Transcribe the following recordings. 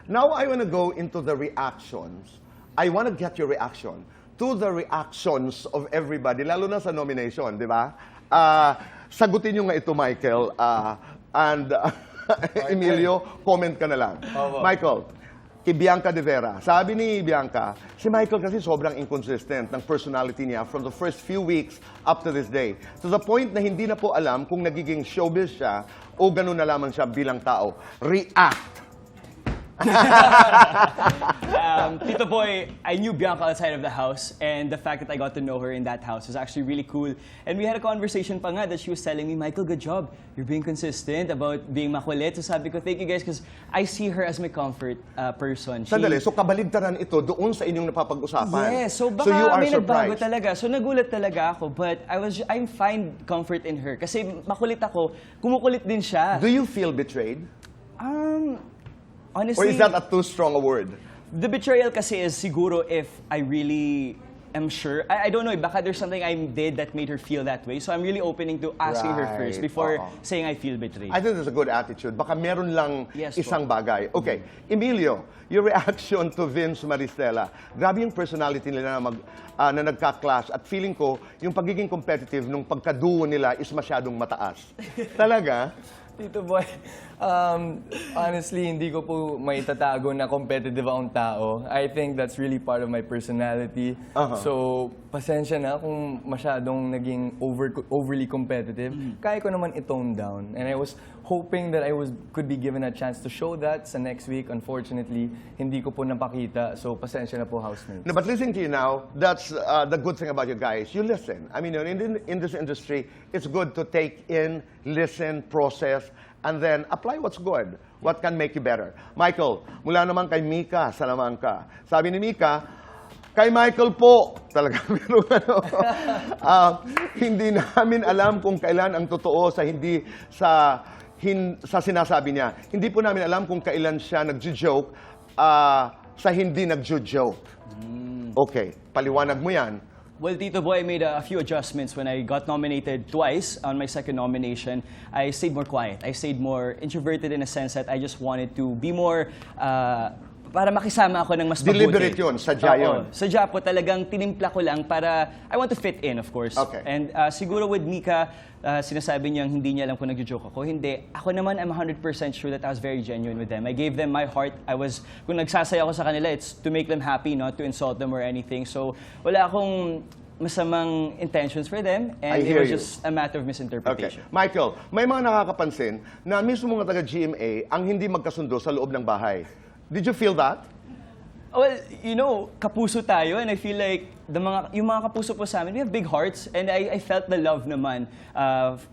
Now I want to go into the reactions. I want to get your reaction to the reactions of everybody, lalo na sa nomination, di ba? Sagutin nyo nga ito, Michael. And Emilio, comment ka na lang. Michael, kay Bianca de Vera. Sabi ni Bianca, si Michael kasi sobrang inconsistent ng personality niya from the first few weeks up to this day. To the point na hindi na po alam kung nagiging showbiz siya o ganun na lamang siya bilang tao. React! Tito Boy, I knew Bianca outside of the house, and the fact that I got to know her in that house was actually really cool. And we had a conversation pa nga that she was telling me, Michael, good job. You're being consistent about being makulit. So sabi ko, thank you guys, because I see her as my comfort person. Sandali, so kabaligtaran ito doon sa inyong napapag-usapan. Yes, so baka you are may nagbago surprised. talaga. So nagulat talaga ako, but I find comfort in her. Kasi makulit ako, kumukulit din siya. Do you feel betrayed? Honestly, Or is that a too strong a word? the betrayal kasi is siguro if I really am sure. I don't know, baka there's something I did that made her feel that way. So I'm really opening to asking her first before saying I feel betrayed. I think that's a good attitude. Baka meron lang Yes, isang bagay. Okay, Emilio, your reaction to Vince Maristela. Grabe yung personality nila na nagka-clash. At feeling ko, yung pagiging competitive nung pagkaduo nila is masyadong mataas. Talaga? Tito Boy, honestly, hindi ko po maitatago na competitive akong tao. I think that's really part of my personality. So, pasensya na kung masyadong naging overly competitive. Kaya ko naman i-tone down. And I was hoping that could be given a chance to show that sa next week. Unfortunately, hindi ko po napakita. So, pasensya na po, housemates. No, but listening to you now, that's the good thing about you guys. You listen. I mean, in this industry, it's good to take in, listen, process, and then apply what's good. What can make you better. Michael, mula naman kay Mika Salamanca. Sabi ni Mika, kay Michael po, talaga meron hindi namin alam kung kailan ang totoo sa sinasabi niya. Hindi po namin alam kung kailan siya nagjo-joke sa hindi nagjo-joke. Okay, paliwanag mo yan. Well, Tito Boy, I made a few adjustments when I got nominated twice on my second nomination. I stayed more quiet. I stayed more introverted in a sense that I just wanted to be more para makisama ako ng mas mabuti. Deliberate yun, sadya yun. Sadya po, talagang tinimpla ko lang para I want to fit in, of course. Okay. And siguro with Mika, sinasabi niyang hindi niya alam kung nagjo-joke ako. Hindi. Ako naman, I'm 100% sure that I was very genuine with them. I gave them my heart. Kung nagsasaya ako sa kanila, it's to make them happy, not to insult them or anything. So, wala akong masamang intentions for them, and it was just a matter of misinterpretation. Okay. Michael, may mga nakakapansin na mismo mga taga-GMA ang hindi magkasundo sa loob ng bahay. Did you feel that? Well, you know, kapuso tayo, and I feel like yung mga kapuso po sa amin, we have big hearts, and I felt the love naman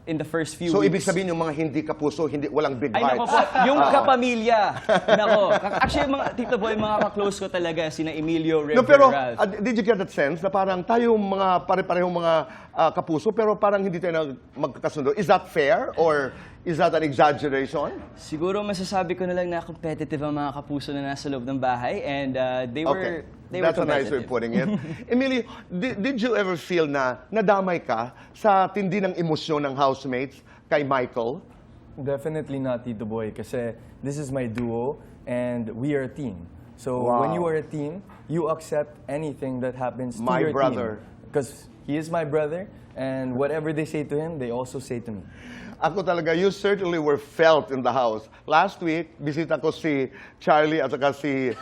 in the first few So, weeks. ibig sabihin yung mga hindi kapuso, walang big Ay, nako hearts. po, yung kapamilya. Nako. Actually, mga Tito Boy, mga ka-close ko talaga, sina Emilio, River, No, pero Ralph. did you get that sense na parang tayong mga pare-parehong mga kapuso pero parang hindi tayo magkakasundo? Is that fair or is that an exaggeration? Siguro masasabi ko na lang na competitive ang mga kapuso na nasa loob ng bahay, and they were That's a nice way of putting it. Emily, did you ever feel na nadamay ka sa tindi ng emosyon ng housemates kay Michael? Definitely not, Tito Boy, kasi this is my duo and we are a team. So Wow. when you are a team, you accept anything that happens to My your brother. team. Because he is my brother, and whatever they say to him, they also say to me. Ako talaga, you certainly were felt in the house. Last week, bisita ko si Charlie at saka si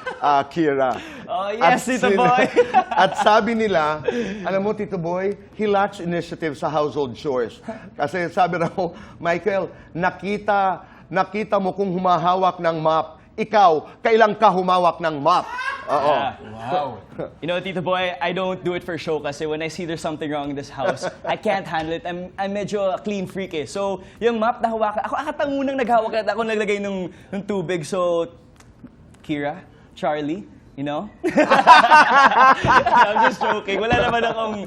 Kira. Oh, yes, Tito Boy! At sabi nila, alam mo, Tito Boy, he lacks initiative sa household chores. Kasi sabi raw, Michael, nakita mo kung humahawak ng mop. Ikaw, kailan ka humawak ng mop? Oo. Wow. You know, Tito Boy, I don't do it for show kasi when I see there's something wrong in this house, I can't handle it. I'm medyo a clean freak eh. So, yung map na hawakan, ako akatangunang naghawak at ako naglagay ng tubig. So, Kira, Charlie, you know? I'm just joking. Wala naman akong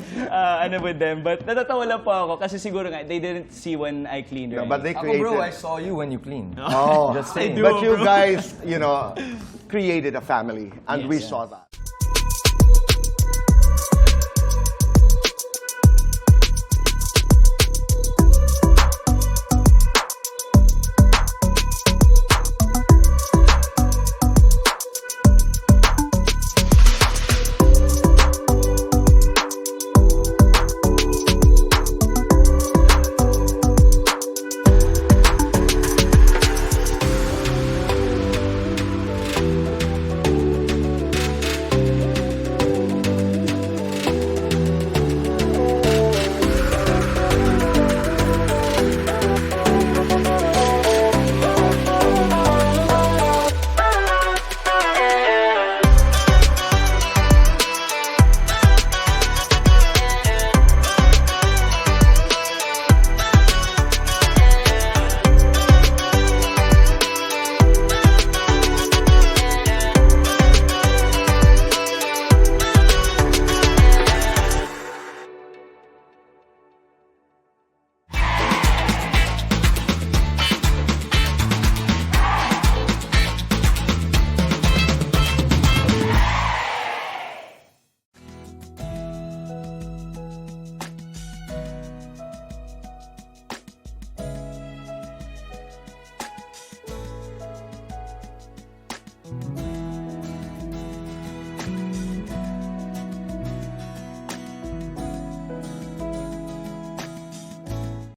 with them. But natatawa lang po ako kasi siguro nga, they didn't see when I cleaned. No, Right? but they Ako, created... bro, I saw you when you cleaned. Oh, Just saying. but you guys, created a family, and we saw that.